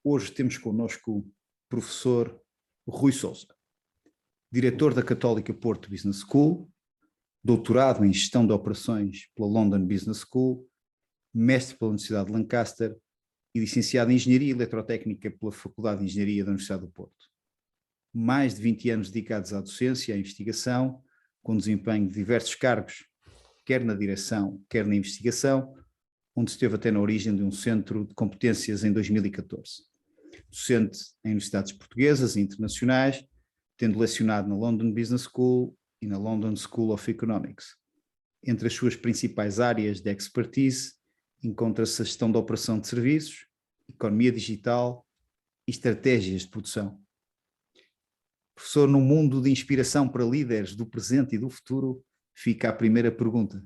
Hoje temos connosco o professor Rui Sousa, diretor da Católica Porto Business School, doutorado em Gestão de Operações pela London Business School, mestre pela Universidade de Lancaster e licenciado em Engenharia Eletrotécnica pela Faculdade de Engenharia da Universidade do Porto. Mais de 20 anos dedicados à docência e à investigação, com desempenho de diversos cargos, quer na direção, quer na investigação, onde esteve até na origem de um centro de competências em 2014. Docente em universidades portuguesas e internacionais, tendo lecionado na London Business School e na London School of Economics. Entre as suas principais áreas de expertise, encontra-se a gestão da operação de serviços, economia digital e estratégias de produção. Professor, no mundo de inspiração para líderes do presente e do futuro, fica a primeira pergunta.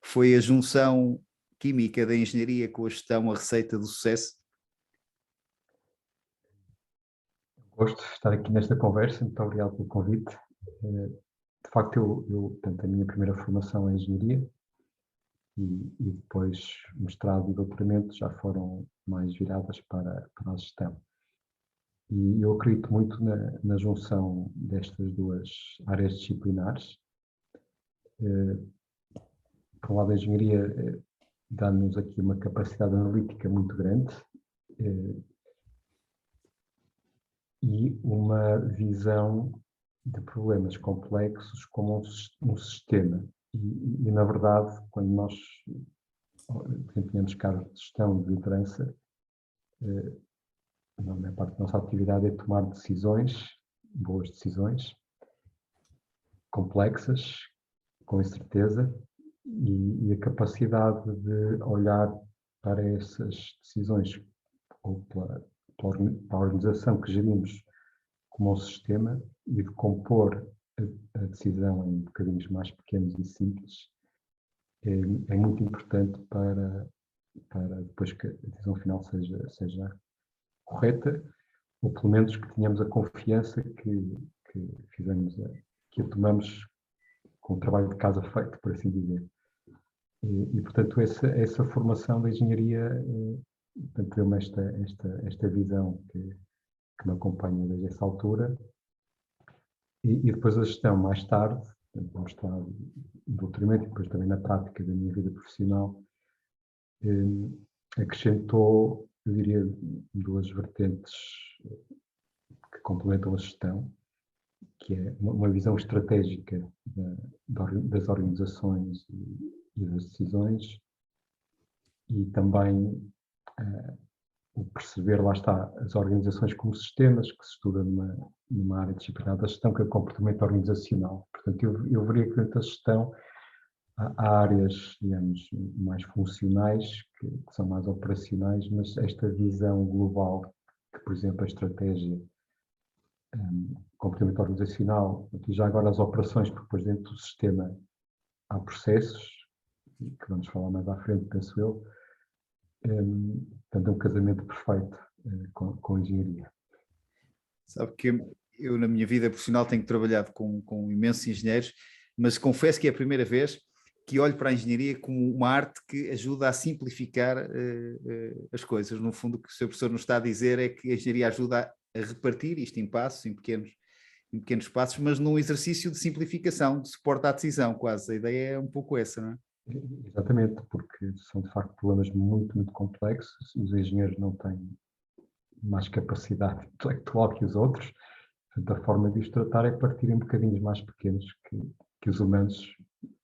Foi a junção química da engenharia com a gestão a receita do sucesso? Gosto de estar aqui nesta conversa, muito obrigado pelo convite. De facto, portanto, a minha primeira formação é engenharia e depois mestrado e doutoramento já foram mais viradas para a gestão. E eu acredito muito na junção destas duas áreas disciplinares. Por um lado, a engenharia dá-nos aqui uma capacidade analítica muito grande e uma visão de problemas complexos como um sistema. E, na verdade, quando nós desempenhamos cargos de gestão de liderança, a maior parte da nossa atividade é tomar decisões, boas decisões, complexas, com incerteza, e a capacidade de olhar para essas decisões ou para a organização que gerimos como um sistema e de compor a decisão em bocadinhos mais pequenos e simples é muito importante para depois que a decisão final seja correta, ou pelo menos que tenhamos a confiança que fizemos, que a tomamos com o trabalho de casa feito, por assim dizer. E portanto, essa formação da engenharia deu-me esta visão que me acompanha desde essa altura. E depois a gestão, mais tarde, no mestrado, doutoramento e depois também na prática da minha vida profissional, acrescentou, eu diria, duas vertentes que complementam a gestão, que é uma visão estratégica das organizações e das decisões e também o perceber, lá está, as organizações como sistemas, que se estuda numa área disciplinar da gestão, que é o comportamento organizacional. Portanto, eu veria que dentro da gestão há áreas, digamos, mais funcionais, que são mais operacionais, mas esta visão global, que, por exemplo, a estratégia, comportamento organizacional, e já agora as operações, porque depois dentro do sistema há processos, que vamos falar mais à frente, penso eu, portanto, é um casamento perfeito com a engenharia. Sabe que eu, na minha vida profissional, tenho trabalhado com imensos engenheiros, mas confesso que é a primeira vez que olho para a engenharia como uma arte que ajuda a simplificar as coisas. No fundo, o que o Sr. Professor nos está a dizer é que a engenharia ajuda a repartir isto em passos, em pequenos passos, mas num exercício de simplificação, de suporte à decisão, quase. A ideia é um pouco essa, não é? Exatamente, porque são de facto problemas muito, muito complexos. Os engenheiros não têm mais capacidade intelectual que os outros. Portanto, a forma de os tratar é partir em bocadinhos mais pequenos que os humanos,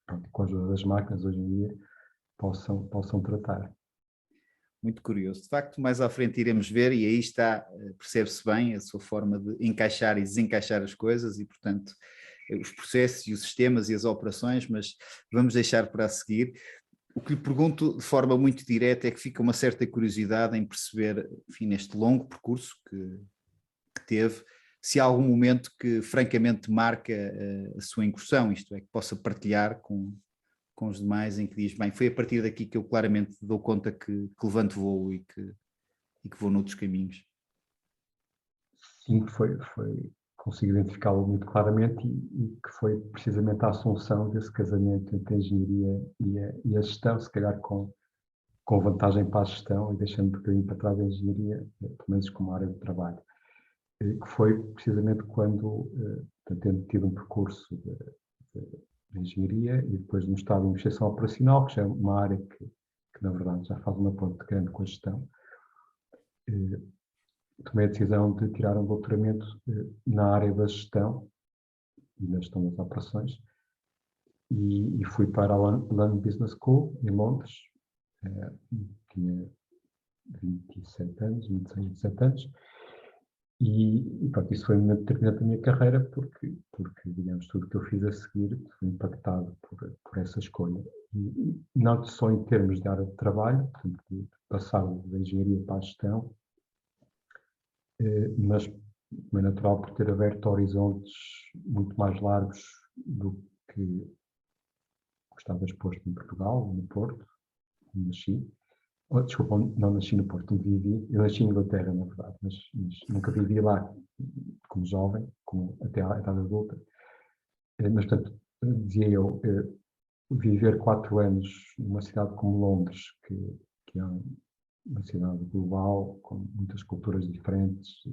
pronto, com a ajuda das máquinas hoje em dia, possam tratar. Muito curioso. De facto, mais à frente iremos ver, e aí está, percebe-se bem a sua forma de encaixar e desencaixar as coisas e, portanto, os processos e os sistemas e as operações, mas vamos deixar para a seguir. O que lhe pergunto de forma muito direta é que fica uma certa curiosidade em perceber, enfim, neste longo percurso que teve, se há algum momento que francamente marca a sua incursão, isto é, que possa partilhar com os demais, em que diz, bem, foi a partir daqui que eu claramente dou conta que levanto voo e que vou noutros caminhos. Sim, consigo identificá-lo muito claramente e que foi precisamente a assunção desse casamento entre a engenharia e a gestão, se calhar com com vantagem para a gestão e deixando um bocadinho para trás a engenharia, pelo menos como área de trabalho. Que foi precisamente quando, tendo tido um percurso de engenharia e depois de um estado de investigação operacional, que já é uma área que na verdade já faz uma ponte grande com a gestão, tomei a decisão de tirar um doutoramento na área da gestão e na gestão das operações e fui para a London Business School, em Londres. Tinha 27 anos, 26, 27 anos. E pronto, isso foi um momento determinante da minha carreira porque, digamos, tudo o que eu fiz a seguir foi impactado por essa escolha. E não só em termos de área de trabalho, portanto, de passar da engenharia para a gestão, mas é natural por ter aberto horizontes muito mais largos do que estava exposto em Portugal, no Porto, onde nasci. Desculpa, não nasci no Porto, onde vivi. Eu nasci em Inglaterra, na verdade, mas nunca vivi lá como jovem, até à idade adulta. Mas, portanto, dizia eu, viver 4 anos numa cidade como Londres, que é uma cidade global, com muitas culturas diferentes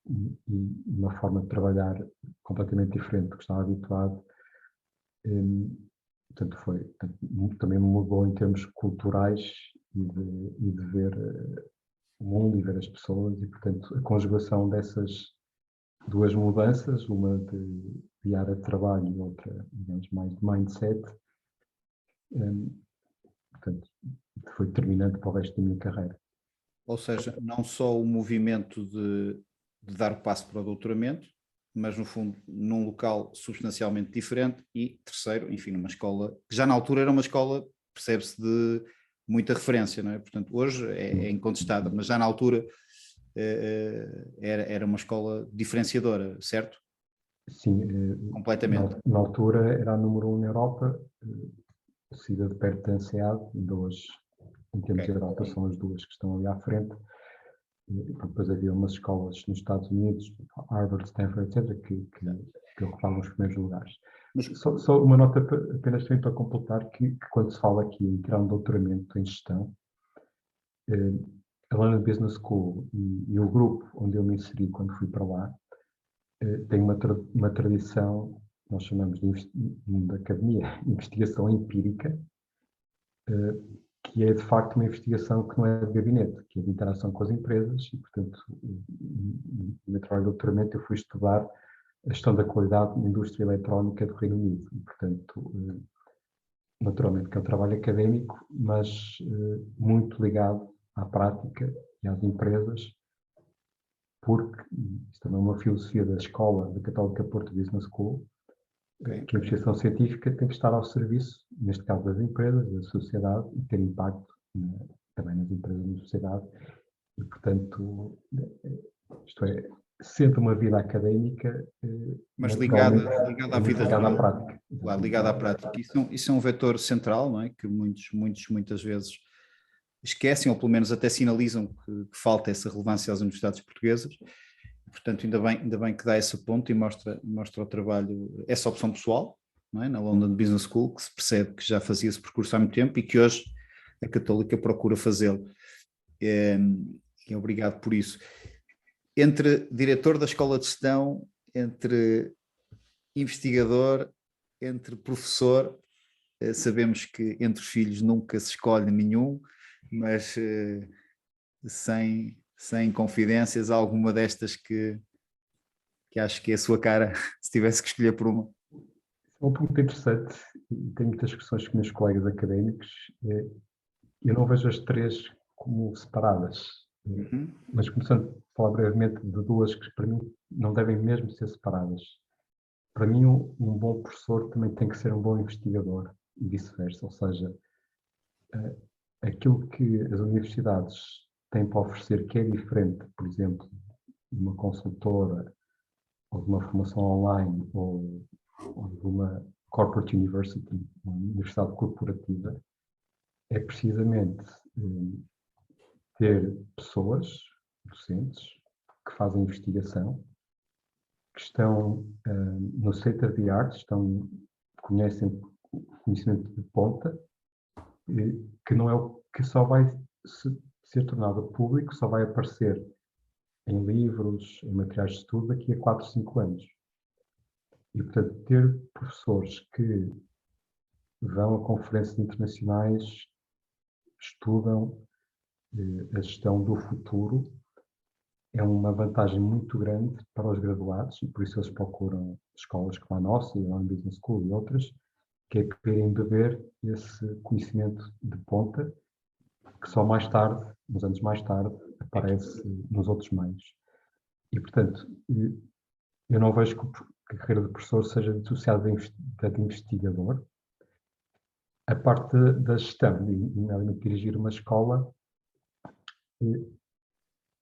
e uma forma de trabalhar completamente diferente do que estava habituado, portanto, também me mudou em termos culturais e de ver o mundo e ver as pessoas e, portanto, a conjugação dessas duas mudanças, uma de área de trabalho e outra, digamos, mais de mindset, portanto, foi determinante para o resto da minha carreira. Ou seja, não só o movimento de dar o passo para o doutoramento, mas no fundo num local substancialmente diferente e terceiro, enfim, numa escola que já na altura era uma escola, percebe-se, de muita referência, não é? Portanto, hoje é incontestável, mas já na altura era uma escola diferenciadora, certo? Sim, Completamente. na altura era a número 1 na Europa, seguida de perto da ANSEAD, ainda hoje, em termos de Europa, são as duas que estão ali à frente. Depois havia umas escolas nos Estados Unidos, Harvard, Stanford, etc., que ocupavam os primeiros lugares. Mas só uma nota apenas também para completar que quando se fala aqui em tirar um doutoramento em gestão, a London Business School e o grupo onde eu me inseri quando fui para lá, tem uma tradição, nós chamamos de academia, investigação empírica, que é de facto uma investigação que não é de gabinete, que é de interação com as empresas e, portanto, no meu trabalho de doutoramento eu fui estudar a gestão da qualidade na indústria eletrónica do Reino Unido. E, portanto, naturalmente que é um trabalho académico, mas muito ligado à prática e às empresas, porque isto também é uma filosofia da escola da Católica Porto Business School, que a investigação científica tem que estar ao serviço, neste caso das empresas, da sociedade, e ter impacto também nas empresas e na sociedade. E, portanto, isto é, sendo uma vida académica, mas ligada à vida ligada à real. prática. Claro, ligada à prática. Isso é um vetor central, não é? Que muitas vezes esquecem, ou pelo menos até sinalizam que falta essa relevância às universidades portuguesas. Portanto, ainda bem que dá esse ponto e mostra o trabalho, essa opção pessoal, não é? Na London Business School, que se percebe que já fazia esse percurso há muito tempo e que hoje a Católica procura fazê-lo. E obrigado por isso. Entre diretor da escola de gestão, entre investigador, entre professor, sabemos que entre os filhos nunca se escolhe nenhum, mas sem confidências, alguma destas que acho que é a sua cara, se tivesse que escolher por uma? É um ponto interessante e tenho muitas discussões com meus colegas académicos. Eu não vejo as três como separadas, mas começando a falar brevemente de duas que para mim não devem mesmo ser separadas. Para mim, um bom professor também tem que ser um bom investigador e vice-versa, ou seja, aquilo que as universidades têm para oferecer que é diferente, por exemplo, de uma consultora ou de uma formação online ou de uma corporate university, uma universidade corporativa, é precisamente ter pessoas, docentes, que fazem investigação, que estão no state of the art, conhecem o conhecimento de ponta, que não é o que só vai ser tornado público, só vai aparecer em livros, em materiais de estudo daqui a 4, 5 anos. E, portanto, ter professores que vão a conferências internacionais, estudam a gestão do futuro, é uma vantagem muito grande para os graduados, e por isso eles procuram escolas como a nossa, a London Business School e outras, que é querem beber esse conhecimento de ponta, que só mais tarde, uns anos mais tarde, aparece nos outros meios. E, portanto, eu não vejo que a carreira de professor seja dissociada da de investigador. A parte da gestão, de dirigir uma escola,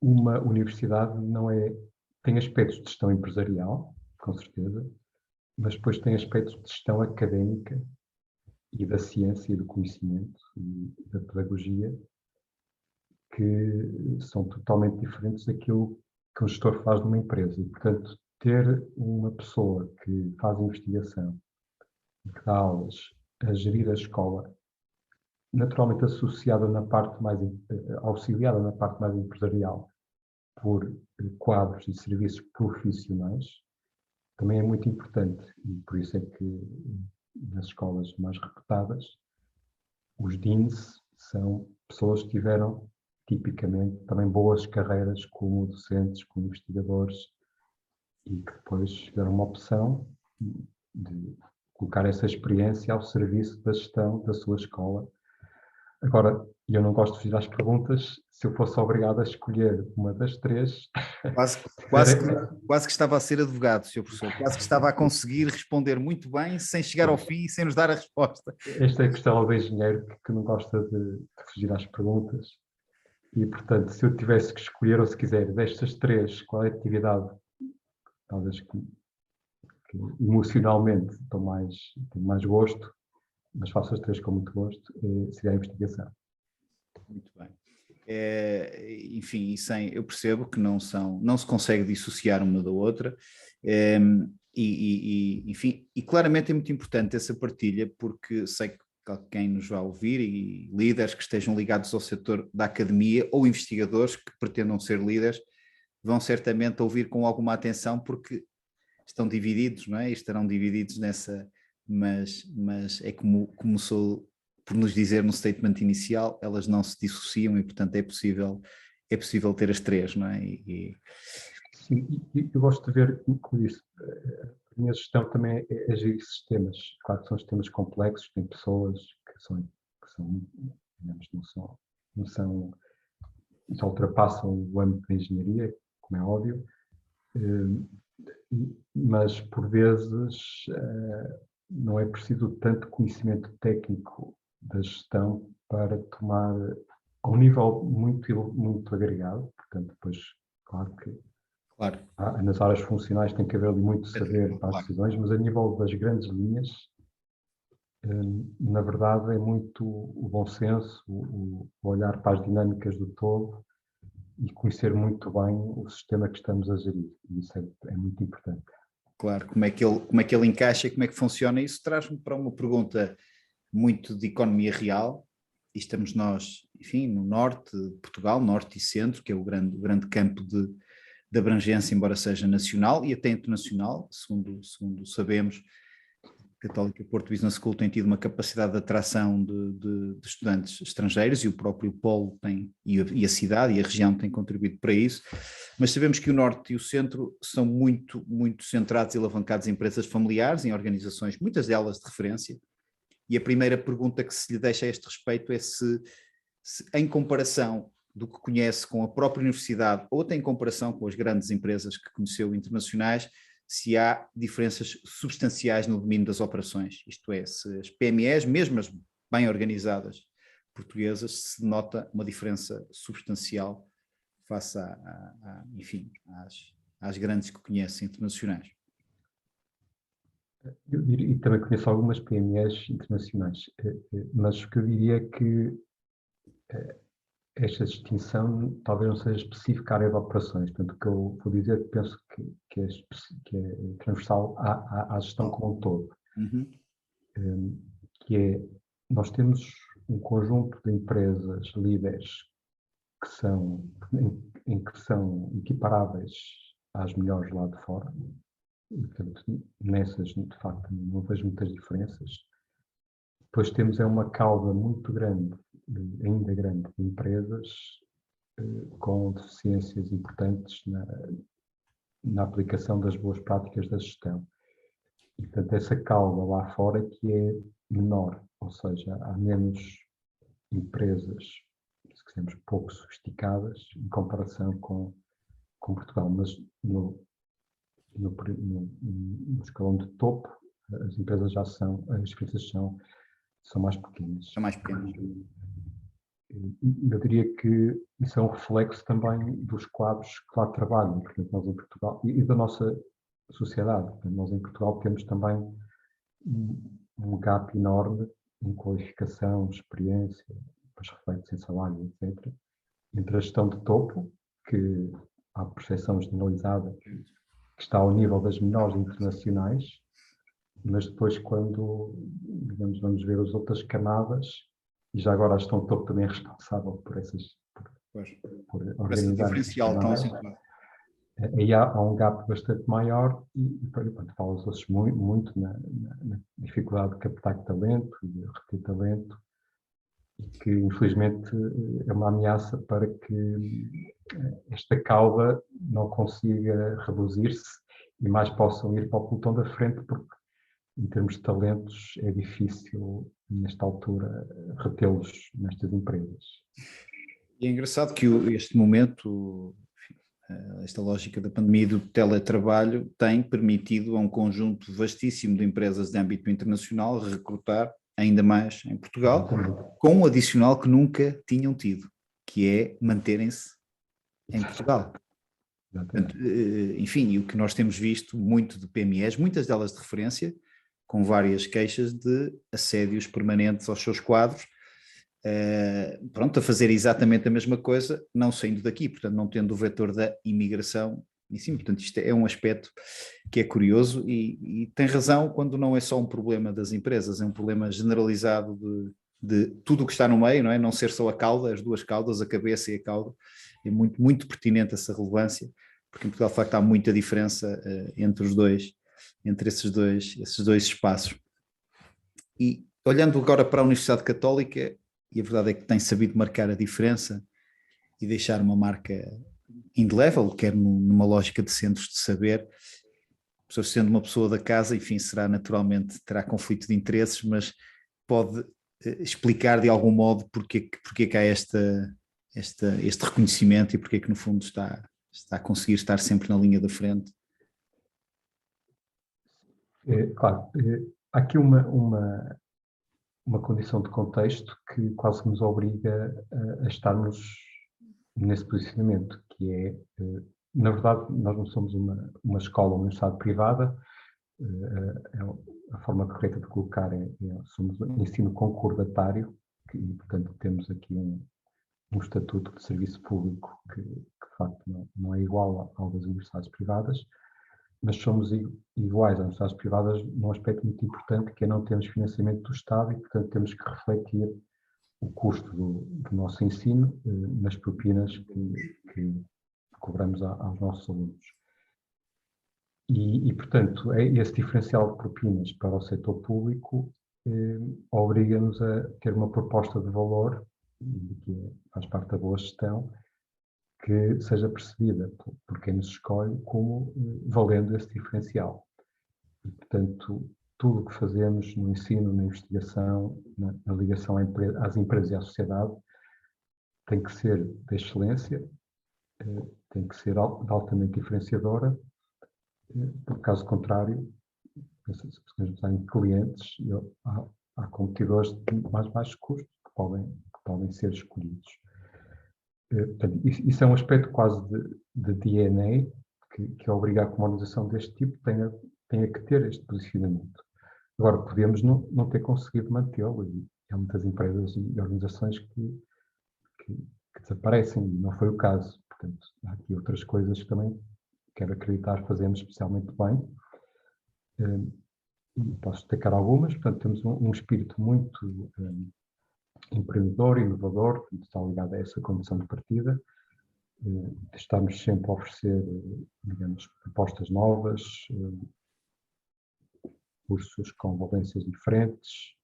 uma universidade não é... Tem aspectos de gestão empresarial, com certeza, mas depois tem aspectos de gestão académica e da ciência e do conhecimento e da pedagogia que são totalmente diferentes daquilo que um gestor faz numa empresa. E, portanto, ter uma pessoa que faz investigação, que dá aulas, a gerir a escola, naturalmente associada na parte mais, auxiliada na parte mais empresarial por quadros e serviços profissionais, também é muito importante. E por isso é que nas escolas mais reputadas, os deans são pessoas que tiveram tipicamente também boas carreiras como docentes, como investigadores, e que depois tiveram uma opção de colocar essa experiência ao serviço da gestão da sua escola. Agora, eu não gosto de fazer as perguntas, se eu fosse obrigado a escolher uma das três... Quase que estava a ser advogado, Sr. Professor, quase que estava a conseguir responder muito bem, sem chegar ao fim e sem nos dar a resposta. Esta é a questão do engenheiro que não gosta de fugir às perguntas. E, portanto, se eu tivesse que escolher, ou se quiser, destas três, qual é a atividade, talvez que emocionalmente tenho mais gosto, mas faço as três com muito gosto, seria a investigação. Muito bem. Enfim, eu percebo que não se consegue dissociar uma da outra, enfim, e claramente é muito importante essa partilha, porque sei que quem nos vai ouvir e líderes que estejam ligados ao setor da academia ou investigadores que pretendam ser líderes vão certamente ouvir com alguma atenção, porque estão divididos, não é? E estarão divididos nessa, mas é como começou por nos dizer no statement inicial, elas não se dissociam e, portanto, é possível ter as três, não é? Sim, eu gosto de ver, como disse, a minha gestão também é gerir sistemas. Claro que são sistemas complexos, tem pessoas que são digamos, já ultrapassam o âmbito da engenharia, como é óbvio, mas por vezes não é preciso tanto conhecimento técnico da gestão para tomar a um nível muito agregado, portanto depois, claro que nas áreas funcionais tem que haver ali muito saber para as decisões, mas a nível das grandes linhas, na verdade é muito o bom senso, o olhar para as dinâmicas do todo e conhecer muito bem o sistema que estamos a gerir. Isso é muito importante. Claro, como é que ele encaixa e como é que funciona. Isso traz-me para uma pergunta muito de economia real, e estamos nós, enfim, no norte de Portugal, norte e centro, que é o grande campo de abrangência, embora seja nacional e até internacional, segundo sabemos. A Católica Porto Business School tem tido uma capacidade de atração de estudantes estrangeiros, e o próprio polo tem, e a cidade e a região têm contribuído para isso, mas sabemos que o norte e o centro são muito, muito centrados e alavancados em empresas familiares, em organizações, muitas delas de referência, e a primeira pergunta que se lhe deixa a este respeito é se em comparação do que conhece com a própria universidade, ou até em comparação com as grandes empresas que conheceu internacionais, se há diferenças substanciais no domínio das operações, isto é, se as PMEs, mesmo as bem organizadas portuguesas, se nota uma diferença substancial face enfim, às grandes que conhece internacionais. E também conheço algumas PMEs internacionais, mas o que eu diria é que esta distinção talvez não seja específica à área de operações. Portanto, o que eu vou dizer é que penso que é transversal à gestão como um todo. Uhum. Que é, nós temos um conjunto de empresas líderes que são, em que são equiparáveis às melhores lá de fora. E, portanto, nessas, de facto, não vejo muitas diferenças. Depois temos uma cauda muito grande, ainda grande, de empresas com deficiências importantes na aplicação das boas práticas da gestão. E, portanto, essa cauda lá fora que é menor, ou seja, há menos empresas, se quisermos, pouco sofisticadas em comparação com Portugal, mas no escalão de topo, as empresas são mais pequenas. São mais pequenas. Eu diria que isso é um reflexo também dos quadros que lá trabalham, portanto, nós em Portugal, e da nossa sociedade. Portanto, nós em Portugal temos também um gap enorme em qualificação, experiência, depois reflete-se em salário, etc., entre a gestão de topo, que há percepção generalizada, que está ao nível das melhores internacionais, mas depois quando, digamos, vamos ver as outras camadas, e já agora a gestão de topo também é responsável por essas, por organizar diferencial tão acentuado. Aí há um gap bastante maior e fala-se muito na dificuldade de captar talento e de reter talento, e que infelizmente é uma ameaça para que esta cauda não consiga reduzir-se e mais possam ir para o pelotão da frente, porque em termos de talentos é difícil nesta altura retê-los nestas empresas. E é engraçado que este momento, esta lógica da pandemia e do teletrabalho tem permitido a um conjunto vastíssimo de empresas de âmbito internacional recrutar ainda mais em Portugal, com um adicional que nunca tinham tido, que é manterem-se em Portugal. Portanto, enfim, e o que nós temos visto muito de PMEs, muitas delas de referência, com várias queixas de assédios permanentes aos seus quadros, pronto, a fazer exatamente a mesma coisa, não saindo daqui, portanto não tendo o vetor da imigração em cima. Portanto isto é um aspecto que é curioso e tem razão quando não é só um problema das empresas, é um problema generalizado de tudo o que está no meio, não é? Não ser só a cauda, as duas caudas, a cabeça e a cauda. É muito, muito pertinente essa relevância, porque em Portugal de facto há muita diferença entre os dois, entre esses dois espaços. E olhando agora para a Universidade Católica, e a verdade é que tem sabido marcar a diferença e deixar uma marca indelével, quer numa lógica de centros de saber. Sendo uma pessoa da casa, enfim, terá conflito de interesses, mas pode explicar de algum modo porque que há este reconhecimento e porque que no fundo está a conseguir estar sempre na linha da frente. Claro, há aqui uma condição de contexto que quase nos obriga a estarmos nesse posicionamento, que é, na verdade, nós não somos uma escola, uma universidade privada, a forma correta de colocar somos um ensino concordatário, e, portanto, temos aqui um estatuto de serviço público que de facto, não é igual ao das universidades privadas, mas somos iguais às universidades privadas num aspecto muito importante, que é não termos financiamento do Estado e, portanto, temos que refletir o custo do nosso ensino nas propinas que cobramos aos nossos alunos. E, portanto, esse diferencial de propinas para o setor público obriga-nos a ter uma proposta de valor, que faz parte da boa gestão, que seja percebida por quem nos escolhe como valendo esse diferencial. E, portanto, tudo o que fazemos no ensino, na investigação, na ligação às empresas e à sociedade, tem que ser de excelência, tem que ser altamente diferenciadora, porque caso contrário, se em clientes, há competidores de mais baixo custo que podem ser escolhidos. Portanto, isso é um aspecto quase de DNA que obriga a que uma organização deste tipo tenha que ter este posicionamento. Agora, podemos não ter conseguido mantê-lo, e há muitas empresas e organizações que desaparecem, e não foi o caso. Portanto, há aqui outras coisas que também quero acreditar fazemos especialmente bem. Posso destacar algumas. Portanto, temos um espírito muito empreendedor, inovador, está ligado a essa condição de partida. Estamos sempre a oferecer, digamos, propostas novas, cursos com valências diferentes.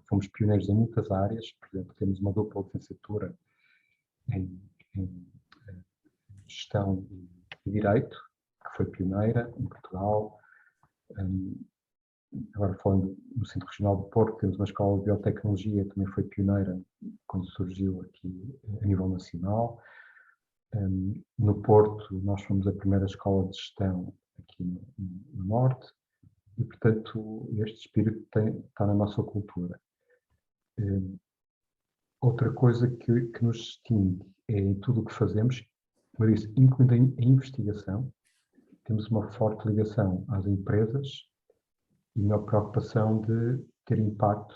Fomos pioneiros em muitas áreas, por exemplo, temos uma dupla licenciatura em gestão e direito, que foi pioneira em Portugal. Agora, falando no Centro Regional do Porto, temos uma escola de biotecnologia, também foi pioneira quando surgiu aqui a nível nacional. No Porto, nós fomos a primeira escola de gestão aqui no Norte e, portanto, este espírito está na nossa cultura. Outra coisa que nos distingue é em tudo o que fazemos, como eu disse, incluindo a investigação, temos uma forte ligação às empresas e uma preocupação de ter impacto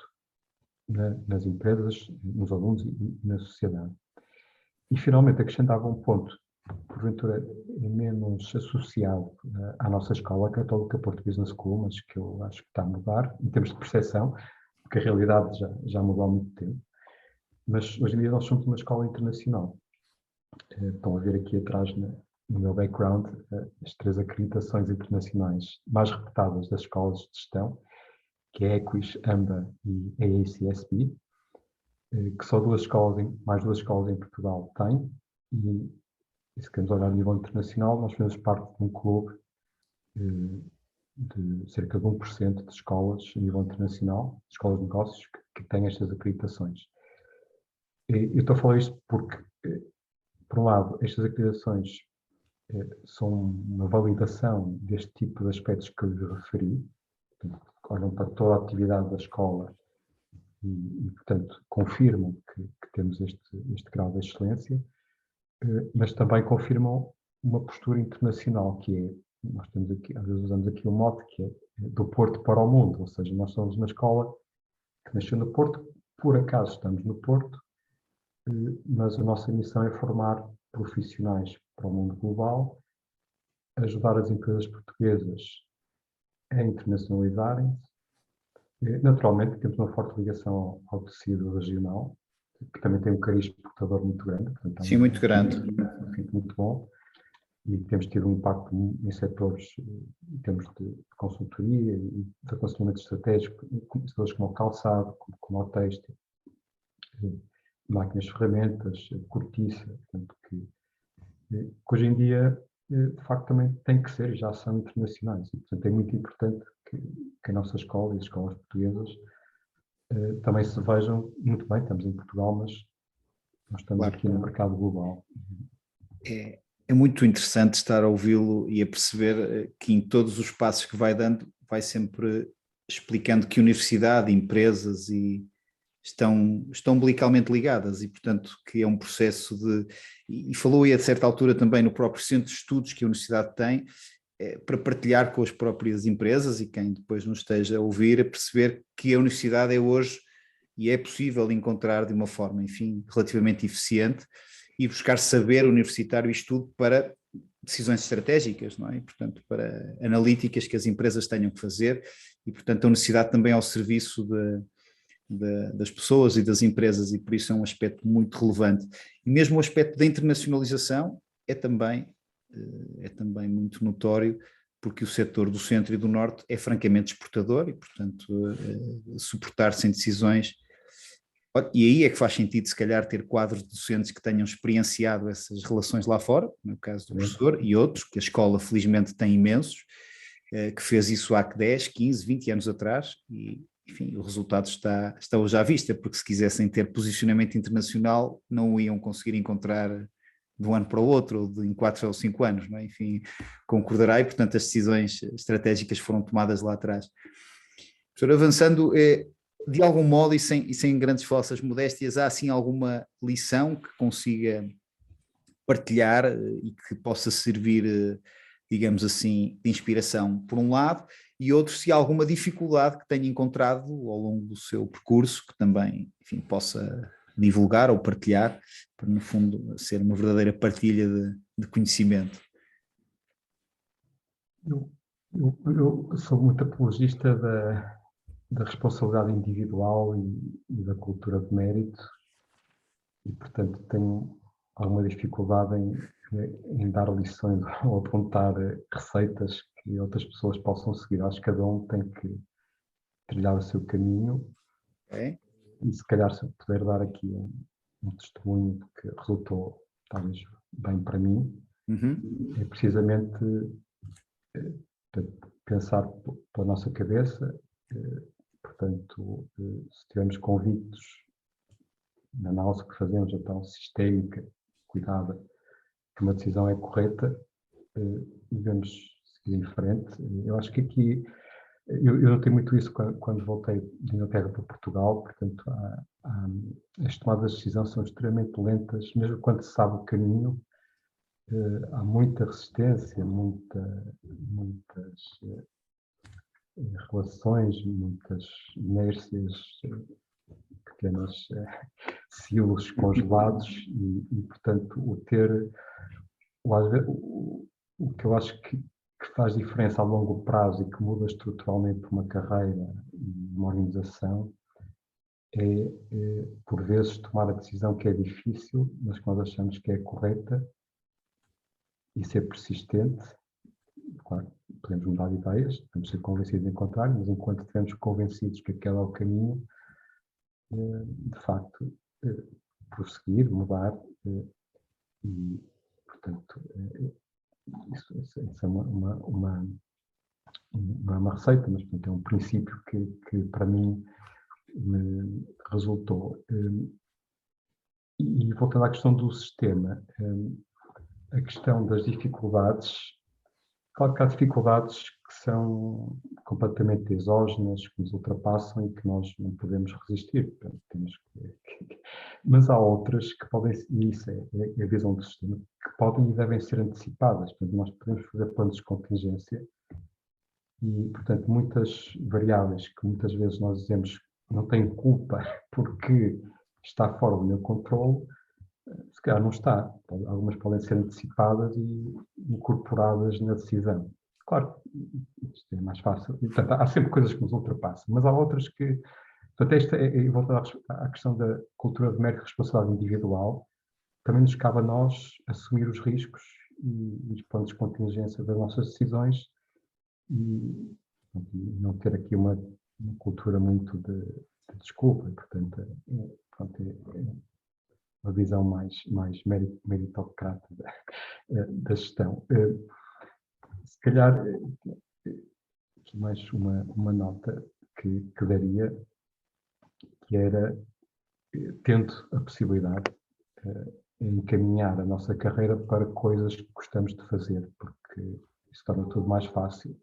nas empresas, nos alunos e na sociedade. E, finalmente, acrescentava um ponto, porventura é menos associado à nossa escola, a Católica Porto Business School, mas que eu acho que está a mudar, em termos de percepção, porque a realidade já mudou há muito tempo. Mas, hoje em dia, nós somos uma escola internacional. Estão a ver aqui atrás, no meu background, as 3 acreditações internacionais mais reputadas das escolas de gestão, que é a Equis, AMBA e a AACSB, que só mais 2 escolas em Portugal têm, e se queremos olhar a nível internacional, nós fazemos parte de um clube de cerca de 1% de escolas a nível internacional, escolas de negócios, que têm estas acreditações. Eu estou a falar isto porque, por um lado, estas acreditações são uma validação deste tipo de aspectos que eu lhe referi, portanto, olham para toda a atividade da escola e portanto, confirmam que temos este grau de excelência, mas também confirmam uma postura internacional, que é, nós temos aqui, às vezes usamos aqui um mote, que é do Porto para o mundo, ou seja, nós somos uma escola que nasceu no Porto, por acaso estamos no Porto, mas a nossa missão é formar profissionais para o mundo global, ajudar as empresas portuguesas a internacionalizarem-se. Naturalmente, temos uma forte ligação ao tecido regional, que também tem um cariz exportador muito grande. Portanto, Sim, muito grande. Muito bom. E temos tido um impacto em setores, em termos de consultoria e de aconselhamento estratégico, setores como o calçado, como o têxtil, máquinas, ferramentas, cortiça, portanto, que hoje em dia, de facto, também tem que ser, já são internacionais. E, portanto, é muito importante que a nossa escola e as escolas portuguesas também se vejam muito bem. Estamos em Portugal, mas nós estamos aqui no mercado global. É muito interessante estar a ouvi-lo e a perceber que em todos os passos que vai dando, vai sempre explicando que universidade, empresas estão umbilicalmente ligadas e, portanto, que é um processo e falou aí a certa altura também no próprio centro de estudos que a universidade tem, para partilhar com as próprias empresas e quem depois nos esteja a ouvir, a perceber que a universidade é hoje e é possível encontrar de uma forma, enfim, relativamente eficiente e buscar saber universitário e estudo para decisões estratégicas, não é? E, portanto, para analíticas que as empresas tenham que fazer e, portanto, a universidade também ao serviço das pessoas e das empresas e por isso é um aspecto muito relevante. E mesmo o aspecto da internacionalização é também muito notório, porque o setor do centro e do norte é francamente exportador e, portanto, suportar-se em decisões. E aí é que faz sentido, se calhar, ter quadros de docentes que tenham experienciado essas relações lá fora, no caso do professor, e outros, que a escola felizmente tem imensos, que fez isso há 10, 15, 20 anos atrás, e, enfim, o resultado está hoje à vista, porque se quisessem ter posicionamento internacional, não o iam conseguir encontrar de um ano para o outro, ou em 4 ou 5 anos, não é? Enfim, concordará, e portanto as decisões estratégicas foram tomadas lá atrás. Professor, avançando, de algum modo e sem grandes falsas modéstias, há assim alguma lição que consiga partilhar e que possa servir, digamos assim, de inspiração por um lado, e outro, se há alguma dificuldade que tenha encontrado ao longo do seu percurso, que também, enfim, possa divulgar ou partilhar, para no fundo ser uma verdadeira partilha de conhecimento. Eu sou muito apologista da responsabilidade individual e da cultura de mérito, e portanto tenho alguma dificuldade em dar lições ou apontar receitas que outras pessoas possam seguir. Acho que cada um tem que trilhar o seu caminho. Ok. E se calhar, se eu puder dar aqui um testemunho que resultou talvez bem para mim, é precisamente pensar pela nossa cabeça, portanto, se estivermos convictos na análise que fazemos, então sistémica, cuidada, que uma decisão é correta, devemos seguir em frente. Eu acho que aqui, eu notei muito isso quando voltei de Inglaterra para Portugal, portanto, as tomadas de decisão são extremamente lentas, mesmo quando se sabe o caminho, há muita resistência, muitas relações, muitas inércias, pequenos silos congelados e, portanto, o que eu acho que faz diferença a longo prazo e que muda estruturalmente uma carreira e uma organização é, por vezes, tomar a decisão que é difícil, mas que nós achamos que é correta e ser persistente. Claro, podemos mudar de ideias, podemos ser convencidos em contrário, mas enquanto estivermos convencidos que aquele é o caminho, de facto, prosseguir, mudar e, portanto, isso é não é uma receita, mas portanto, é um princípio que para mim me resultou. E voltando à questão do sistema, a questão das dificuldades, claro que há dificuldades que são completamente exógenas, que nos ultrapassam e que nós não podemos resistir. Portanto, mas há outras que podem, e isso é a visão do sistema, que podem e devem ser antecipadas. Portanto, nós podemos fazer planos de contingência e, portanto, muitas variáveis que muitas vezes nós dizemos não têm culpa porque está fora do meu controle, se calhar não está. Algumas podem ser antecipadas e incorporadas na decisão. Claro, isto é mais fácil. Portanto, há sempre coisas que nos ultrapassam, mas há outras que... Portanto, esta voltar à questão da cultura de mérito e responsabilidade individual, também nos cabe a nós assumir os riscos e os planos de contingência das nossas decisões e não ter aqui uma cultura muito de desculpa. Portanto, é uma visão mais meritocrata da gestão. Se calhar, aqui mais uma nota que daria, que era, tendo a possibilidade, encaminhar a nossa carreira para coisas que gostamos de fazer, porque isso torna tudo mais fácil.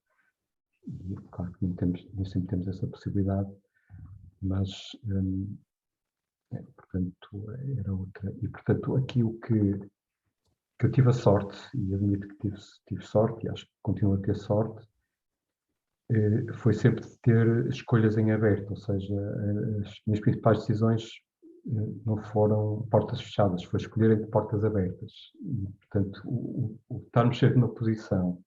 E, claro que nem sempre temos essa possibilidade, mas, portanto, era outra. E, portanto, aqui o que eu tive a sorte, e admito que tive sorte, e acho que continuo a ter sorte, foi sempre de ter escolhas em aberto, ou seja, as minhas principais decisões não foram portas fechadas, foi escolher entre portas abertas. E, portanto, o estarmos sempre numa posição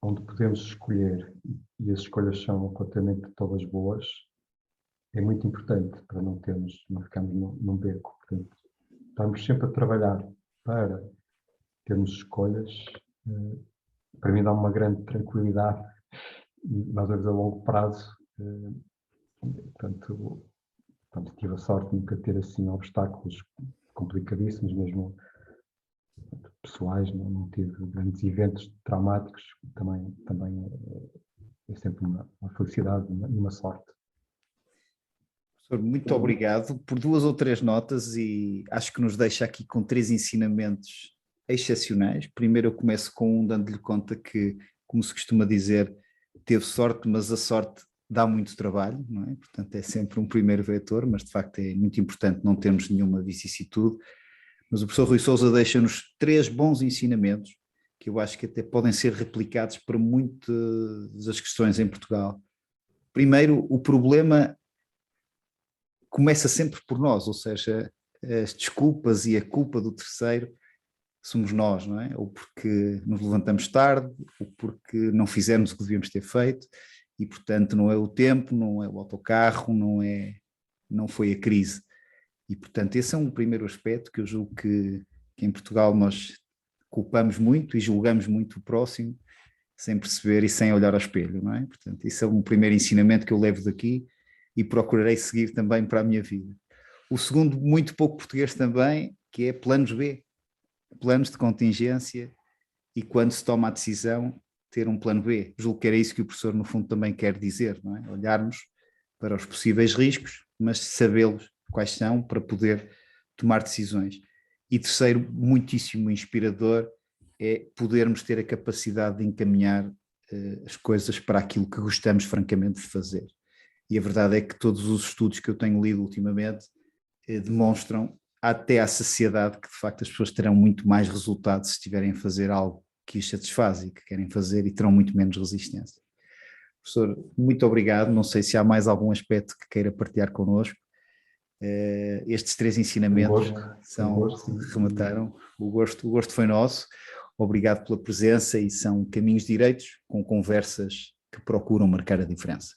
onde podemos escolher e as escolhas são completamente todas boas, é muito importante para não ficarmos num beco. Portanto, estarmos sempre a trabalhar para termos escolhas, para mim dá uma grande tranquilidade e, mais uma vez, a longo prazo, portanto, tive a sorte de nunca ter assim obstáculos complicadíssimos, mesmo pessoais, não tive grandes eventos traumáticos, também é sempre uma felicidade e uma sorte. Professor, muito obrigado por 2 ou 3 notas e acho que nos deixa aqui com 3 ensinamentos excepcionais. Primeiro eu começo com um dando-lhe conta que, como se costuma dizer, teve sorte, mas a sorte dá muito trabalho, não é? Portanto é sempre um primeiro vetor, mas de facto é muito importante não termos nenhuma vicissitude. Mas o professor Rui Sousa deixa-nos 3 bons ensinamentos que eu acho que até podem ser replicados para muitas das questões em Portugal. Primeiro, o problema começa sempre por nós, ou seja, as desculpas e a culpa do terceiro somos nós, não é? Ou porque nos levantamos tarde, ou porque não fizemos o que devíamos ter feito, e portanto não é o tempo, não é o autocarro, não foi a crise. E, portanto, esse é um primeiro aspecto que eu julgo que em Portugal nós culpamos muito e julgamos muito o próximo sem perceber e sem olhar ao espelho, não é? Portanto, isso é um primeiro ensinamento que eu levo daqui e procurarei seguir também para a minha vida. O segundo, muito pouco português também, que é planos B, planos de contingência, e quando se toma a decisão, ter um plano B. Julgo que era isso que o professor, no fundo, também quer dizer, não é? Olharmos para os possíveis riscos, mas sabê-los quais são para poder tomar decisões. E terceiro, muitíssimo inspirador, é podermos ter a capacidade de encaminhar as coisas para aquilo que gostamos francamente de fazer. E a verdade é que todos os estudos que eu tenho lido ultimamente demonstram até à saciedade que de facto as pessoas terão muito mais resultado se estiverem a fazer algo que os satisfaz e que querem fazer, e terão muito menos resistência. Professor, muito obrigado. Não sei se há mais algum aspecto que queira partilhar connosco. Estes 3 ensinamentos remataram. O gosto foi nosso. Obrigado pela presença, e são caminhos direitos com conversas que procuram marcar a diferença.